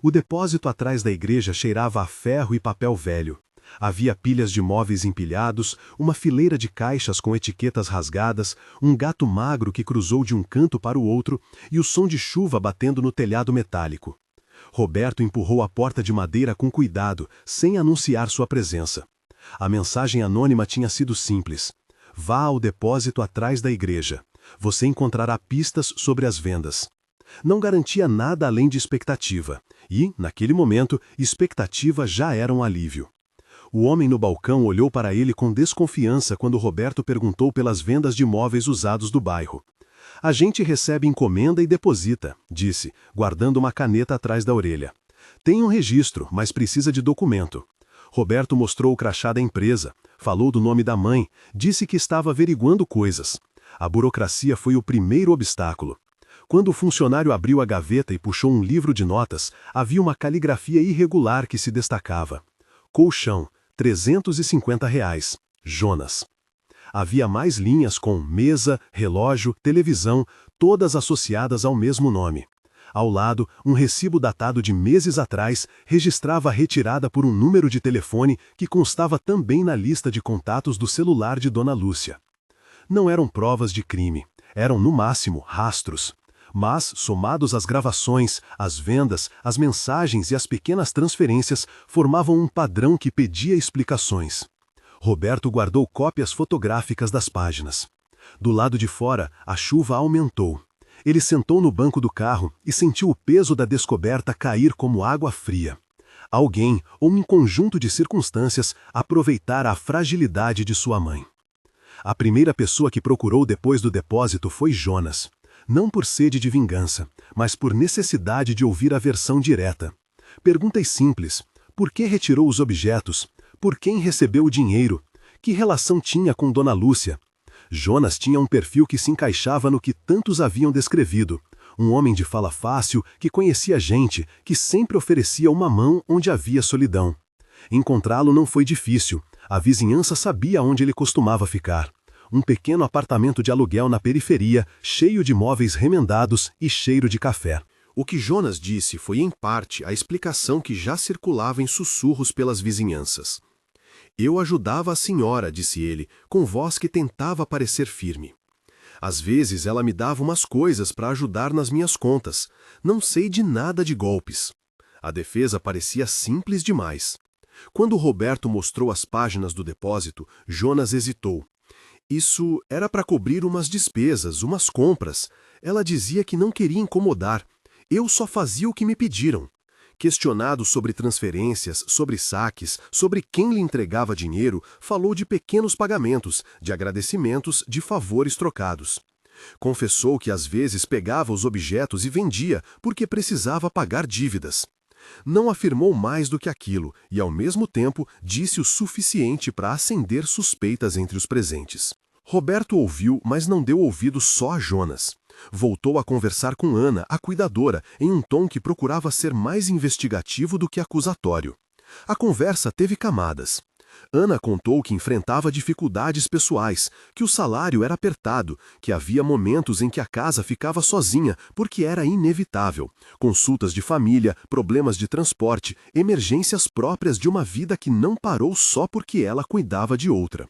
O depósito atrás da igreja cheirava a ferro e papel velho. Havia pilhas de móveis empilhados, uma fileira de caixas com etiquetas rasgadas, um gato magro que cruzou de um canto para o outro e o som de chuva batendo no telhado metálico. Roberto empurrou a porta de madeira com cuidado, sem anunciar sua presença. A mensagem anônima tinha sido simples: "Vá ao depósito atrás da igreja. Você encontrará pistas sobre as vendas." Não garantia nada além de expectativa, e, naquele momento, expectativa já era um alívio. O homem no balcão olhou para ele com desconfiança quando Roberto perguntou pelas vendas de móveis usados do bairro. "A gente recebe encomenda e deposita", disse, guardando uma caneta atrás da orelha. "Tem um registro, mas precisa de documento." Roberto mostrou o crachá da empresa, falou do nome da mãe, disse que estava averiguando coisas. A burocracia foi o primeiro obstáculo. Quando o funcionário abriu a gaveta e puxou um livro de notas, havia uma caligrafia irregular que se destacava. "Colchão, R$ 350. Jonas." Havia mais linhas com mesa, relógio, televisão, todas associadas ao mesmo nome. Ao lado, um recibo datado de meses atrás registrava a retirada por um número de telefone que constava também na lista de contatos do celular de Dona Lúcia. Não eram provas de crime, eram, no máximo, rastros. Mas, somados às gravações, às vendas, às mensagens e às pequenas transferências, formavam um padrão que pedia explicações. Roberto guardou cópias fotográficas das páginas. Do lado de fora, a chuva aumentou. Ele sentou no banco do carro e sentiu o peso da descoberta cair como água fria. Alguém, ou um conjunto de circunstâncias, aproveitara a fragilidade de sua mãe. A primeira pessoa que procurou depois do depósito foi Jonas. Não por sede de vingança, mas por necessidade de ouvir a versão direta. Perguntas simples: por que retirou os objetos? Por quem recebeu o dinheiro? Que relação tinha com Dona Lúcia? Jonas tinha um perfil que se encaixava no que tantos haviam descrevido. Um homem de fala fácil, que conhecia gente, que sempre oferecia uma mão onde havia solidão. Encontrá-lo não foi difícil. A vizinhança sabia onde ele costumava ficar. Um pequeno apartamento de aluguel na periferia, cheio de móveis remendados e cheiro de café. O que Jonas disse foi, em parte, a explicação que já circulava em sussurros pelas vizinhanças. "Eu ajudava a senhora", disse ele, com voz que tentava parecer firme. "Às vezes ela me dava umas coisas para ajudar nas minhas contas. Não sei de nada de golpes." A defesa parecia simples demais. Quando Roberto mostrou as páginas do depósito, Jonas hesitou. "Isso era para cobrir umas despesas, umas compras. Ela dizia que não queria incomodar. Eu só fazia o que me pediram." Questionado sobre transferências, sobre saques, sobre quem lhe entregava dinheiro, falou de pequenos pagamentos, de agradecimentos, de favores trocados. Confessou que às vezes pegava os objetos e vendia porque precisava pagar dívidas. Não afirmou mais do que aquilo e, ao mesmo tempo, disse o suficiente para acender suspeitas entre os presentes. Roberto ouviu, mas não deu ouvido só a Jonas. Voltou a conversar com Ana, a cuidadora, em um tom que procurava ser mais investigativo do que acusatório. A conversa teve camadas. Ana contou que enfrentava dificuldades pessoais, que o salário era apertado, que havia momentos em que a casa ficava sozinha, porque era inevitável. Consultas de família, problemas de transporte, emergências próprias de uma vida que não parou só porque ela cuidava de outra.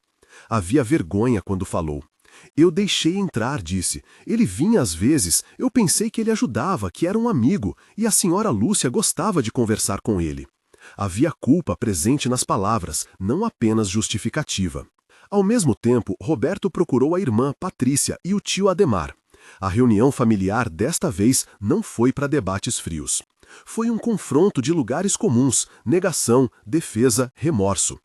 Havia vergonha quando falou. Eu deixei entrar, disse. Ele vinha às vezes, eu pensei que ele ajudava, que era um amigo, e a senhora Lúcia gostava de conversar com ele. Havia culpa presente nas palavras, não apenas justificativa. Ao mesmo tempo, Roberto procurou a irmã Patrícia e o tio Ademar. A reunião familiar desta vez não foi para debates frios. Foi um confronto de lugares comuns, negação, defesa, remorso.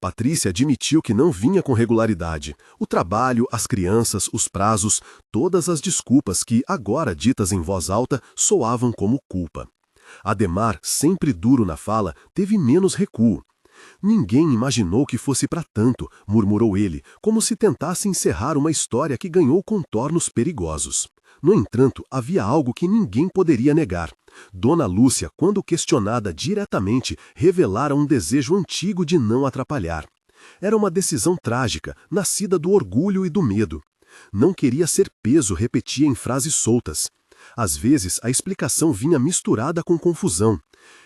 Patrícia admitiu que não vinha com regularidade. O trabalho, as crianças, os prazos, todas as desculpas que, agora ditas em voz alta, soavam como culpa. Ademar, sempre duro na fala, teve menos recuo. Ninguém imaginou que fosse para tanto, murmurou ele, como se tentasse encerrar uma história que ganhou contornos perigosos. No entanto, havia algo que ninguém poderia negar. Dona Lúcia, quando questionada diretamente, revelara um desejo antigo de não atrapalhar. Era uma decisão trágica, nascida do orgulho e do medo. Não queria ser peso, repetia em frases soltas. Às vezes, a explicação vinha misturada com confusão.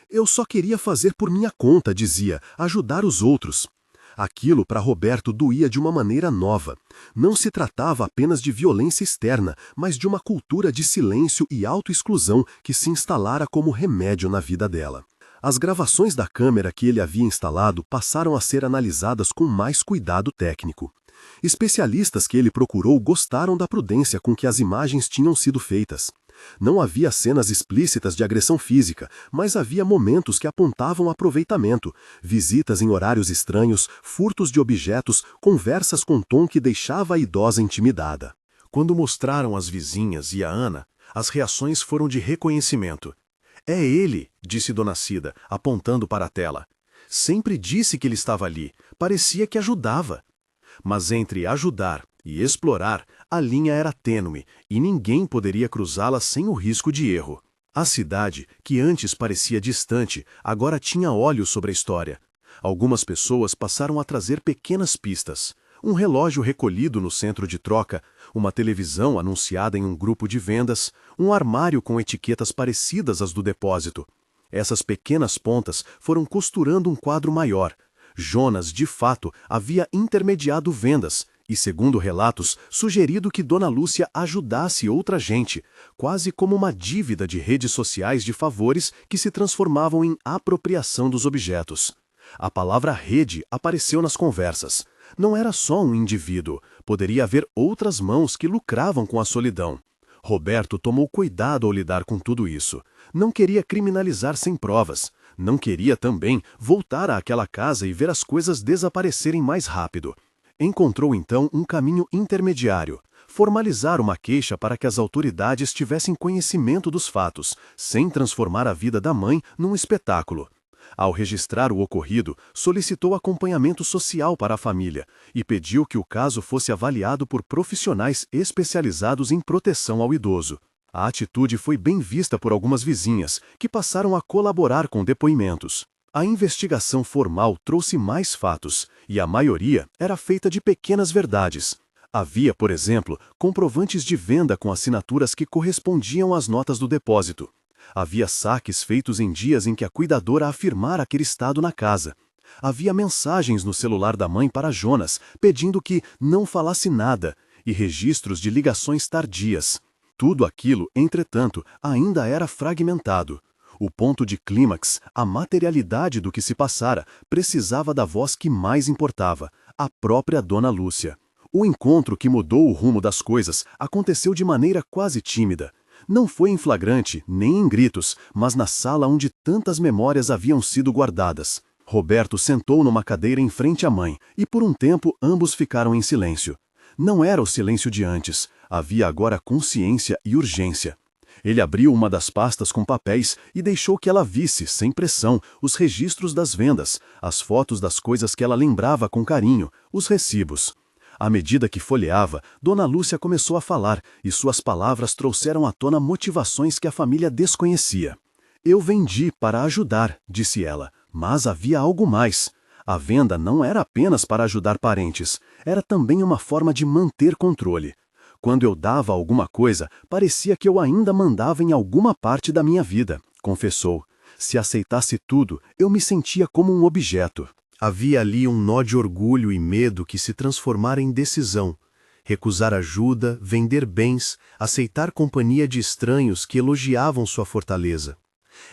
Eu só queria fazer por minha conta, dizia, ajudar os outros. Aquilo para Roberto doía de uma maneira nova. Não se tratava apenas de violência externa, mas de uma cultura de silêncio e autoexclusão que se instalara como remédio na vida dela. As gravações da câmera que ele havia instalado passaram a ser analisadas com mais cuidado técnico. Especialistas que ele procurou gostaram da prudência com que as imagens tinham sido feitas. Não havia cenas explícitas de agressão física, mas havia momentos que apontavam aproveitamento, visitas em horários estranhos, furtos de objetos, conversas com tom que deixava a idosa intimidada. Quando mostraram às vizinhas e a Ana, as reações foram de reconhecimento. É ele, disse Dona Cida, apontando para a tela. Sempre disse que ele estava ali, parecia que ajudava. Mas entre ajudar e explorar, a linha era tênue e ninguém poderia cruzá-la sem o risco de erro. A cidade, que antes parecia distante, agora tinha olhos sobre a história. Algumas pessoas passaram a trazer pequenas pistas. Um relógio recolhido no centro de troca, uma televisão anunciada em um grupo de vendas, um armário com etiquetas parecidas às do depósito. Essas pequenas pontas foram costurando um quadro maior. Jonas, de fato, havia intermediado vendas e, segundo relatos, sugerido que Dona Lúcia ajudasse outra gente, quase como uma dívida de redes sociais de favores que se transformavam em apropriação dos objetos. A palavra rede apareceu nas conversas. Não era só um indivíduo, poderia haver outras mãos que lucravam com a solidão. Roberto tomou cuidado ao lidar com tudo isso. Não queria criminalizar sem provas. Não queria também voltar àquela casa e ver as coisas desaparecerem mais rápido. Encontrou então um caminho intermediário, formalizar uma queixa para que as autoridades tivessem conhecimento dos fatos, sem transformar a vida da mãe num espetáculo. Ao registrar o ocorrido, solicitou acompanhamento social para a família e pediu que o caso fosse avaliado por profissionais especializados em proteção ao idoso. A atitude foi bem vista por algumas vizinhas, que passaram a colaborar com depoimentos. A investigação formal trouxe mais fatos, e a maioria era feita de pequenas verdades. Havia, por exemplo, comprovantes de venda com assinaturas que correspondiam às notas do depósito. Havia saques feitos em dias em que a cuidadora afirmara ter estado na casa. Havia mensagens no celular da mãe para Jonas, pedindo que não falasse nada, e registros de ligações tardias. Tudo aquilo, entretanto, ainda era fragmentado. O ponto de clímax, a materialidade do que se passara, precisava da voz que mais importava, a própria Dona Lúcia. O encontro que mudou o rumo das coisas aconteceu de maneira quase tímida. Não foi em flagrante, nem em gritos, mas na sala onde tantas memórias haviam sido guardadas. Roberto sentou numa cadeira em frente à mãe, e por um tempo ambos ficaram em silêncio. Não era o silêncio de antes, havia agora consciência e urgência. Ele abriu uma das pastas com papéis e deixou que ela visse, sem pressão, os registros das vendas, as fotos das coisas que ela lembrava com carinho, os recibos. À medida que folheava, Dona Lúcia começou a falar, e suas palavras trouxeram à tona motivações que a família desconhecia. Eu vendi para ajudar, disse ela, mas havia algo mais. A venda não era apenas para ajudar parentes, era também uma forma de manter controle. Quando eu dava alguma coisa, parecia que eu ainda mandava em alguma parte da minha vida, confessou. Se aceitasse tudo, eu me sentia como um objeto. Havia ali um nó de orgulho e medo que se transformara em decisão. Recusar ajuda, vender bens, aceitar companhia de estranhos que elogiavam sua fortaleza.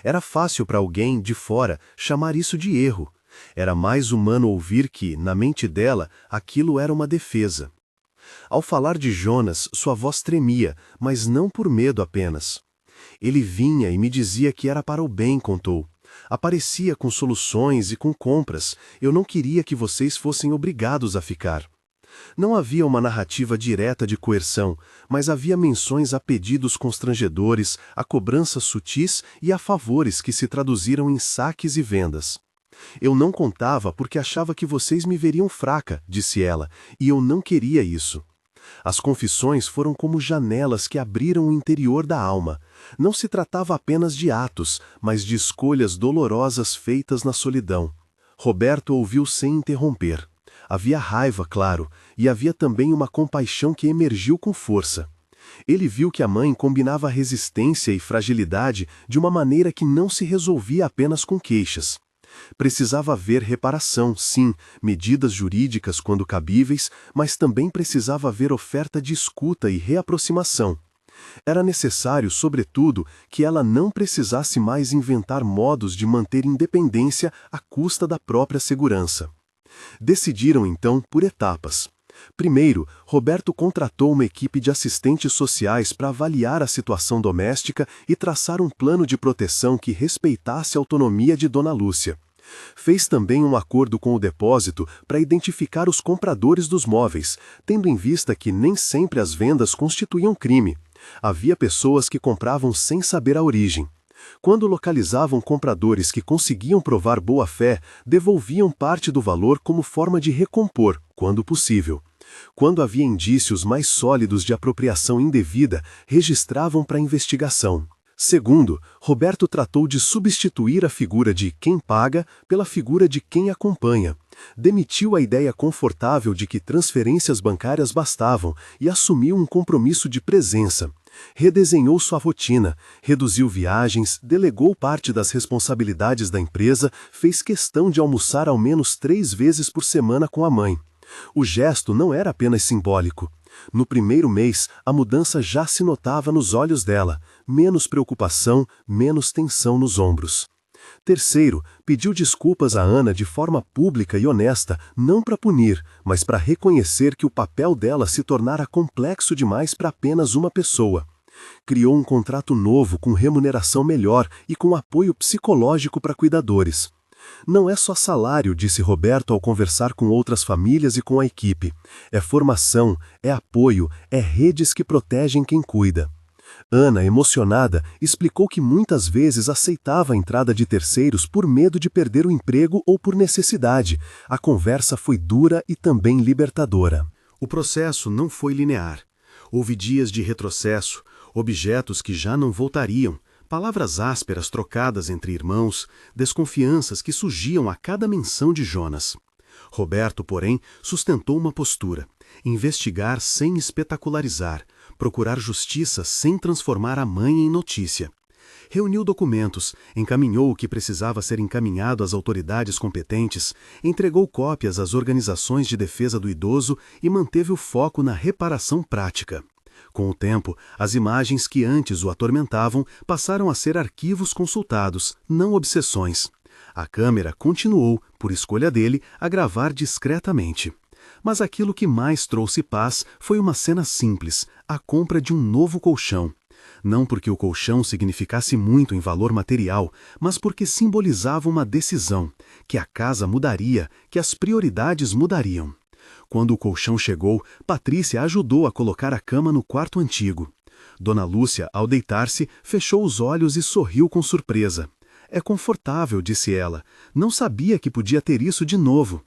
Era fácil para alguém, de fora, chamar isso de erro. Era mais humano ouvir que, na mente dela, aquilo era uma defesa. Ao falar de Jonas, sua voz tremia, mas não por medo apenas. Ele vinha e me dizia que era para o bem, contou. Aparecia com soluções e com compras. Eu não queria que vocês fossem obrigados a ficar. Não havia uma narrativa direta de coerção, mas havia menções a pedidos constrangedores, a cobranças sutis e a favores que se traduziram em saques e vendas. Eu não contava porque achava que vocês me veriam fraca, disse ela, e eu não queria isso. As confissões foram como janelas que abriram o interior da alma. Não se tratava apenas de atos, mas de escolhas dolorosas feitas na solidão. Roberto ouviu sem interromper. Havia raiva, claro, e havia também uma compaixão que emergiu com força. Ele viu que a mãe combinava resistência e fragilidade de uma maneira que não se resolvia apenas com queixas. Precisava haver reparação, sim, medidas jurídicas quando cabíveis, mas também precisava haver oferta de escuta e reaproximação. Era necessário, sobretudo, que ela não precisasse mais inventar modos de manter independência à custa da própria segurança. Decidiram, então, por etapas. Primeiro, Roberto contratou uma equipe de assistentes sociais para avaliar a situação doméstica e traçar um plano de proteção que respeitasse a autonomia de Dona Lúcia. Fez também um acordo com o depósito para identificar os compradores dos móveis, tendo em vista que nem sempre as vendas constituíam crime. Havia pessoas que compravam sem saber a origem. Quando localizavam compradores que conseguiam provar boa-fé, devolviam parte do valor como forma de recompor, quando possível. Quando havia indícios mais sólidos de apropriação indevida, registravam para investigação. Segundo, Roberto tratou de substituir a figura de quem paga pela figura de quem acompanha. Demitiu a ideia confortável de que transferências bancárias bastavam e assumiu um compromisso de presença. Redesenhou sua rotina, reduziu viagens, delegou parte das responsabilidades da empresa, fez questão de almoçar ao menos 3 vezes por semana com a mãe. O gesto não era apenas simbólico. No primeiro mês, a mudança já se notava nos olhos dela, menos preocupação, menos tensão nos ombros. Terceiro, pediu desculpas a Ana de forma pública e honesta, não para punir, mas para reconhecer que o papel dela se tornara complexo demais para apenas uma pessoa. Criou um contrato novo com remuneração melhor e com apoio psicológico para cuidadores. Não é só salário, disse Roberto ao conversar com outras famílias e com a equipe. É formação, é apoio, é redes que protegem quem cuida. Ana, emocionada, explicou que muitas vezes aceitava a entrada de terceiros por medo de perder o emprego ou por necessidade. A conversa foi dura e também libertadora. O processo não foi linear. Houve dias de retrocesso, objetos que já não voltariam, palavras ásperas trocadas entre irmãos, desconfianças que surgiam a cada menção de Jonas. Roberto, porém, sustentou uma postura: investigar sem espetacularizar, procurar justiça sem transformar a mãe em notícia. Reuniu documentos, encaminhou o que precisava ser encaminhado às autoridades competentes, entregou cópias às organizações de defesa do idoso e manteve o foco na reparação prática. Com o tempo, as imagens que antes o atormentavam passaram a ser arquivos consultados, não obsessões. A câmera continuou, por escolha dele, a gravar discretamente. Mas aquilo que mais trouxe paz foi uma cena simples, a compra de um novo colchão. Não porque o colchão significasse muito em valor material, mas porque simbolizava uma decisão, que a casa mudaria, que as prioridades mudariam. Quando o colchão chegou, Patrícia ajudou a colocar a cama no quarto antigo. Dona Lúcia, ao deitar-se, fechou os olhos e sorriu com surpresa. É confortável, disse ela. Não sabia que podia ter isso de novo.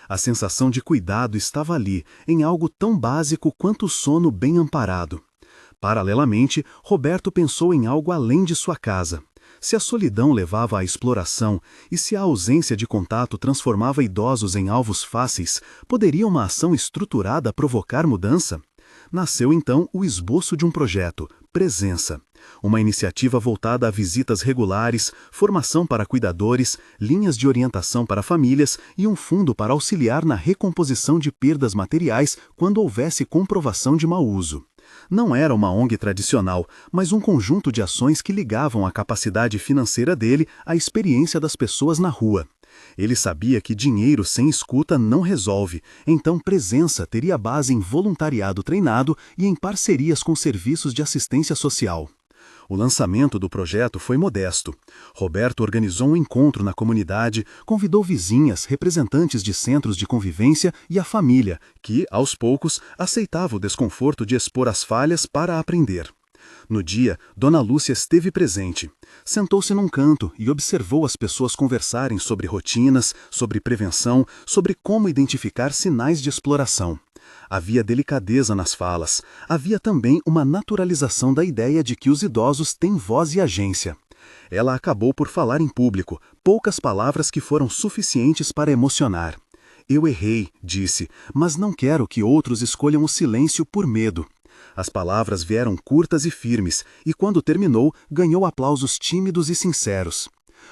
A sensação de cuidado estava ali, em algo tão básico quanto o sono bem amparado. Paralelamente, Roberto pensou em algo além de sua casa. Se a solidão levava à exploração e se a ausência de contato transformava idosos em alvos fáceis, poderia uma ação estruturada provocar mudança? Nasceu então o esboço de um projeto, Presença. Uma iniciativa voltada a visitas regulares, formação para cuidadores, linhas de orientação para famílias e um fundo para auxiliar na recomposição de perdas materiais quando houvesse comprovação de mau uso. Não era uma ONG tradicional, mas um conjunto de ações que ligavam a capacidade financeira dele à experiência das pessoas na rua. Ele sabia que dinheiro sem escuta não resolve, então Presença teria base em voluntariado treinado e em parcerias com serviços de assistência social. O lançamento do projeto foi modesto. Roberto organizou um encontro na comunidade, convidou vizinhas, representantes de centros de convivência e a família, que, aos poucos, aceitava o desconforto de expor as falhas para aprender. No dia, Dona Lúcia esteve presente. Sentou-se num canto e observou as pessoas conversarem sobre rotinas, sobre prevenção, sobre como identificar sinais de exploração. Havia delicadeza nas falas. Havia também uma naturalização da ideia de que os idosos têm voz e agência. Ela acabou por falar em público, poucas palavras que foram suficientes para emocionar. Eu errei, disse, mas não quero que outros escolham o silêncio por medo. As palavras vieram curtas e firmes, e quando terminou, ganhou aplausos tímidos e sinceros.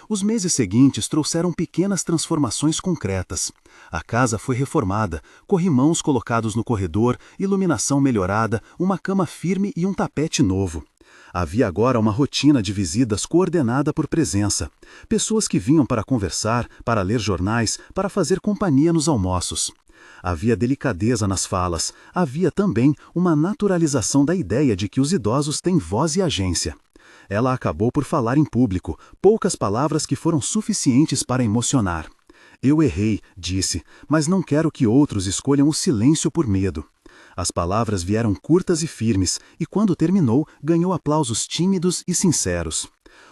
Os meses seguintes trouxeram pequenas transformações concretas. A casa foi reformada, corrimãos colocados no corredor, iluminação melhorada, uma cama firme e um tapete novo. Havia agora uma rotina de visitas coordenada por Presença. Pessoas que vinham para conversar, para ler jornais, para fazer companhia nos almoços. Havia delicadeza nas falas, havia também uma naturalização da ideia de que os idosos têm voz e agência. Ela acabou por falar em público, poucas palavras que foram suficientes para emocionar. Eu errei, disse, mas não quero que outros escolham o silêncio por medo. As palavras vieram curtas e firmes, e quando terminou, ganhou aplausos tímidos e sinceros.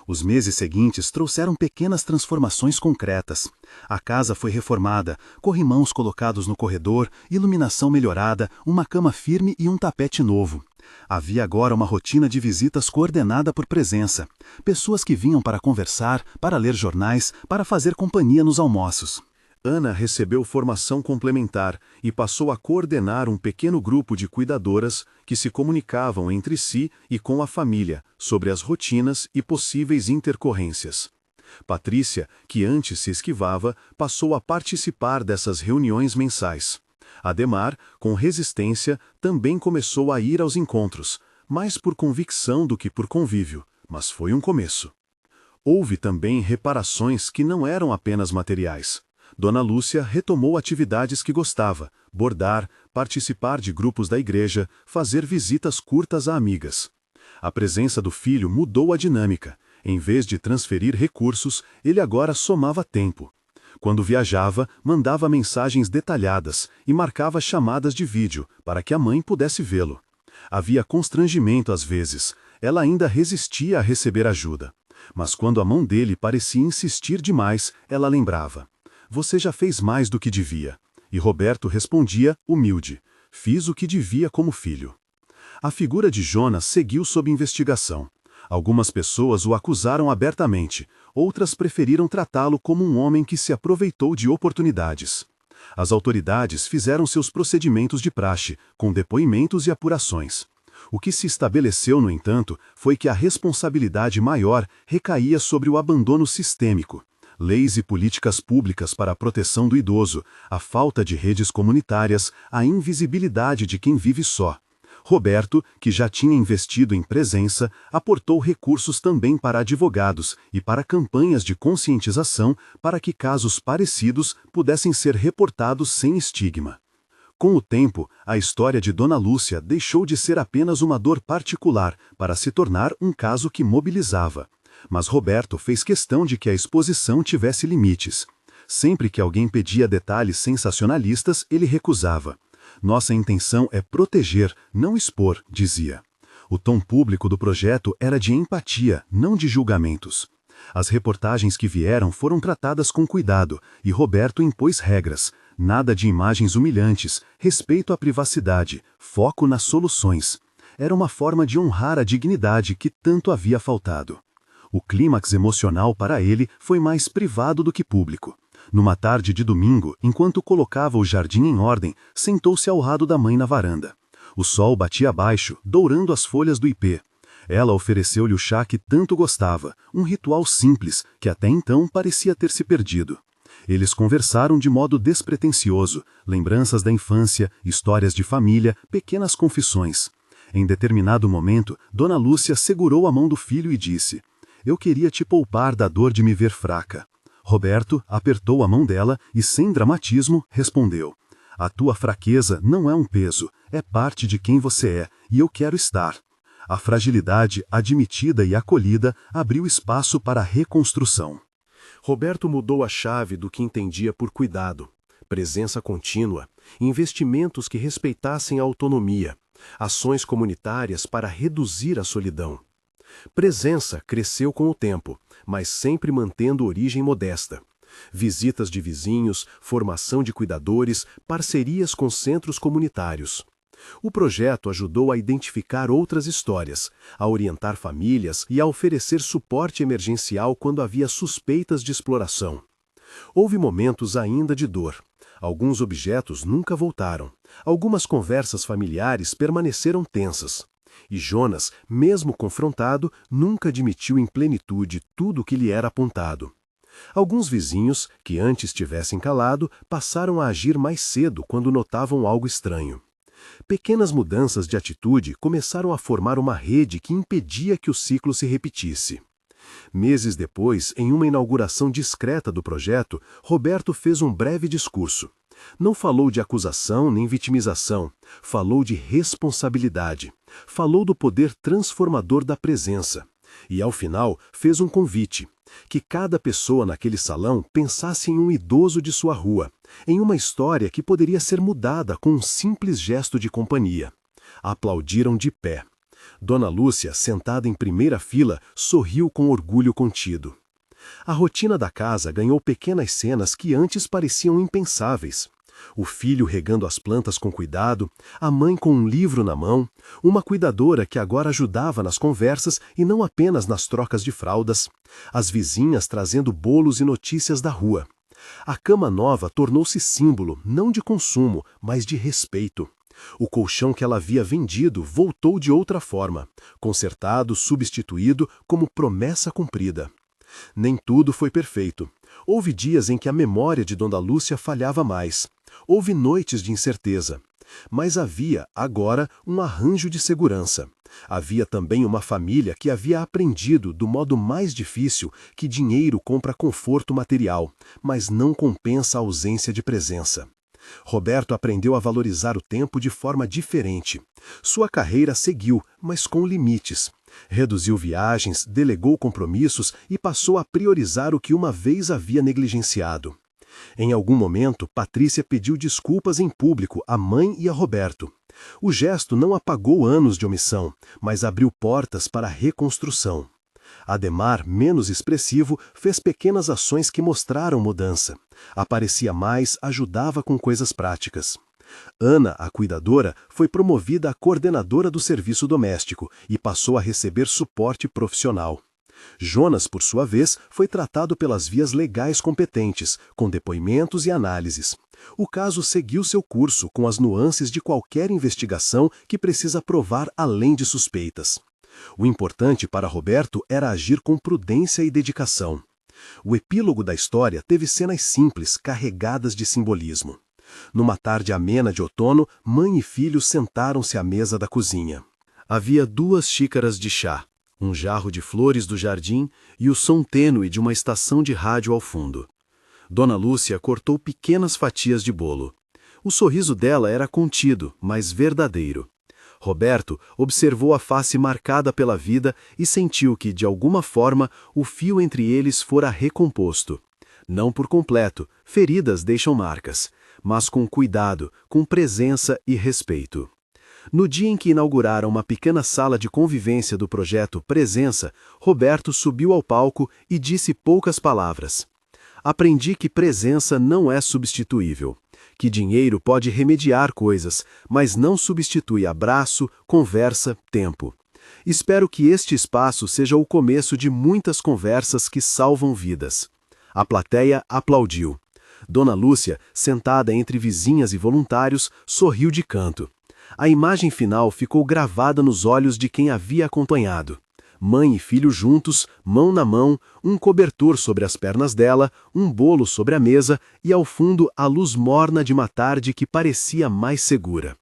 Os meses seguintes trouxeram pequenas transformações concretas. A casa foi reformada, corrimãos colocados no corredor, iluminação melhorada, uma cama firme e um tapete novo. Havia agora uma rotina de visitas coordenada por Presença. Pessoas que vinham para conversar, para ler jornais, para fazer companhia nos almoços. Ana recebeu formação complementar e passou a coordenar um pequeno grupo de cuidadoras que se comunicavam entre si e com a família sobre as rotinas e possíveis intercorrências. Patrícia, que antes se esquivava, passou a participar dessas reuniões mensais. Ademar, com resistência, também começou a ir aos encontros, mais por convicção do que por convívio, mas foi um começo. Houve também reparações que não eram apenas materiais. Dona Lúcia retomou atividades que gostava, bordar, participar de grupos da igreja, fazer visitas curtas a amigas. A presença do filho mudou a dinâmica. Em vez de transferir recursos, ele agora somava tempo. Quando viajava, mandava mensagens detalhadas e marcava chamadas de vídeo para que a mãe pudesse vê-lo. Havia constrangimento às vezes. Ela ainda resistia a receber ajuda. Mas quando a mão dele parecia insistir demais, ela lembrava. Você já fez mais do que devia. E Roberto respondia, humilde. Fiz o que devia como filho. A figura de Jonas seguiu sob investigação. Algumas pessoas o acusaram abertamente, outras preferiram tratá-lo como um homem que se aproveitou de oportunidades. As autoridades fizeram seus procedimentos de praxe, com depoimentos e apurações. O que se estabeleceu, no entanto, foi que a responsabilidade maior recaía sobre o abandono sistêmico. Leis e políticas públicas para a proteção do idoso, a falta de redes comunitárias, a invisibilidade de quem vive só. Roberto, que já tinha investido em Presença, aportou recursos também para advogados e para campanhas de conscientização para que casos parecidos pudessem ser reportados sem estigma. Com o tempo, a história de Dona Lúcia deixou de ser apenas uma dor particular para se tornar um caso que mobilizava. Mas Roberto fez questão de que a exposição tivesse limites. Sempre que alguém pedia detalhes sensacionalistas, ele recusava. Nossa intenção é proteger, não expor, dizia. O tom público do projeto era de empatia, não de julgamentos. As reportagens que vieram foram tratadas com cuidado e Roberto impôs regras. Nada de imagens humilhantes, respeito à privacidade, foco nas soluções. Era uma forma de honrar a dignidade que tanto havia faltado. O clímax emocional para ele foi mais privado do que público. Numa tarde de domingo, enquanto colocava o jardim em ordem, sentou-se ao lado da mãe na varanda. O sol batia abaixo, dourando as folhas do ipê. Ela ofereceu-lhe o chá que tanto gostava, um ritual simples, que até então parecia ter se perdido. Eles conversaram de modo despretensioso, lembranças da infância, histórias de família, pequenas confissões. Em determinado momento, Dona Lúcia segurou a mão do filho e disse: "Eu queria te poupar da dor de me ver fraca." Roberto apertou a mão dela e, sem dramatismo, respondeu: "A tua fraqueza não é um peso, é parte de quem você é, e eu quero estar." A fragilidade, admitida e acolhida, abriu espaço para a reconstrução. Roberto mudou a chave do que entendia por cuidado, presença contínua, investimentos que respeitassem a autonomia, ações comunitárias para reduzir a solidão. Presença cresceu com o tempo, mas sempre mantendo origem modesta. Visitas de vizinhos, formação de cuidadores, parcerias com centros comunitários. O projeto ajudou a identificar outras histórias, a orientar famílias e a oferecer suporte emergencial quando havia suspeitas de exploração. Houve momentos ainda de dor. Alguns objetos nunca voltaram. Algumas conversas familiares permaneceram tensas. E Jonas, mesmo confrontado, nunca admitiu em plenitude tudo o que lhe era apontado. Alguns vizinhos, que antes tivessem calado, passaram a agir mais cedo quando notavam algo estranho. Pequenas mudanças de atitude começaram a formar uma rede que impedia que o ciclo se repetisse. Meses depois, em uma inauguração discreta do projeto, Roberto fez um breve discurso. Não falou de acusação nem vitimização, falou de responsabilidade, falou do poder transformador da presença. E, ao final, fez um convite: que cada pessoa naquele salão pensasse em um idoso de sua rua, em uma história que poderia ser mudada com um simples gesto de companhia. Aplaudiram de pé. Dona Lúcia, sentada em primeira fila, sorriu com orgulho contido. A rotina da casa ganhou pequenas cenas que antes pareciam impensáveis. O filho regando as plantas com cuidado, a mãe com um livro na mão, uma cuidadora que agora ajudava nas conversas e não apenas nas trocas de fraldas, as vizinhas trazendo bolos e notícias da rua. A cama nova tornou-se símbolo, não de consumo, mas de respeito. O colchão que ela havia vendido voltou de outra forma, consertado, substituído, como promessa cumprida. Nem tudo foi perfeito. Houve dias em que a memória de Dona Lúcia falhava mais. Houve noites de incerteza. Mas havia, agora, um arranjo de segurança. Havia também uma família que havia aprendido, do modo mais difícil, que dinheiro compra conforto material, mas não compensa a ausência de presença. Roberto aprendeu a valorizar o tempo de forma diferente. Sua carreira seguiu, mas com limites. Reduziu viagens, delegou compromissos e passou a priorizar o que uma vez havia negligenciado. Em algum momento, Patrícia pediu desculpas em público à mãe e a Roberto. O gesto não apagou anos de omissão, mas abriu portas para a reconstrução. Ademar, menos expressivo, fez pequenas ações que mostraram mudança. Aparecia mais, ajudava com coisas práticas. Ana, a cuidadora, foi promovida a coordenadora do serviço doméstico e passou a receber suporte profissional. Jonas, por sua vez, foi tratado pelas vias legais competentes, com depoimentos e análises. O caso seguiu seu curso, com as nuances de qualquer investigação que precisa provar além de suspeitas. O importante para Roberto era agir com prudência e dedicação. O epílogo da história teve cenas simples, carregadas de simbolismo. Numa tarde amena de outono, mãe e filho sentaram-se à mesa da cozinha. Havia 2 xícaras de chá, um jarro de flores do jardim e o som tênue de uma estação de rádio ao fundo. Dona Lúcia cortou pequenas fatias de bolo. O sorriso dela era contido, mas verdadeiro. Roberto observou a face marcada pela vida e sentiu que, de alguma forma, o fio entre eles fora recomposto. Não por completo, feridas deixam marcas, mas com cuidado, com presença e respeito. No dia em que inauguraram uma pequena sala de convivência do projeto Presença, Roberto subiu ao palco e disse poucas palavras. Aprendi que presença não é substituível, que dinheiro pode remediar coisas, mas não substitui abraço, conversa, tempo. Espero que este espaço seja o começo de muitas conversas que salvam vidas. A plateia aplaudiu. Dona Lúcia, sentada entre vizinhas e voluntários, sorriu de canto. A imagem final ficou gravada nos olhos de quem havia acompanhado. Mãe e filho juntos, mão na mão, um cobertor sobre as pernas dela, um bolo sobre a mesa e, ao fundo, a luz morna de uma tarde que parecia mais segura.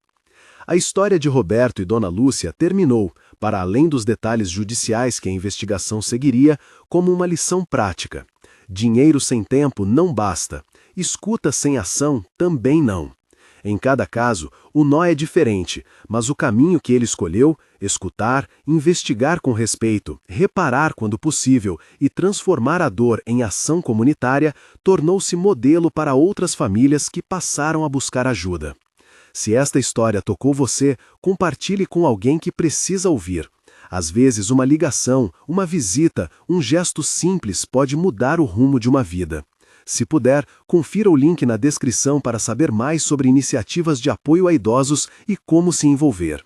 A história de Roberto e Dona Lúcia terminou, para além dos detalhes judiciais que a investigação seguiria, como uma lição prática. Dinheiro sem tempo não basta. Escuta sem ação também não. Em cada caso, o nó é diferente, mas o caminho que ele escolheu, escutar, investigar com respeito, reparar quando possível e transformar a dor em ação comunitária, tornou-se modelo para outras famílias que passaram a buscar ajuda. Se esta história tocou você, compartilhe com alguém que precisa ouvir. Às vezes, uma ligação, uma visita, um gesto simples pode mudar o rumo de uma vida. Se puder, confira o link na descrição para saber mais sobre iniciativas de apoio a idosos e como se envolver.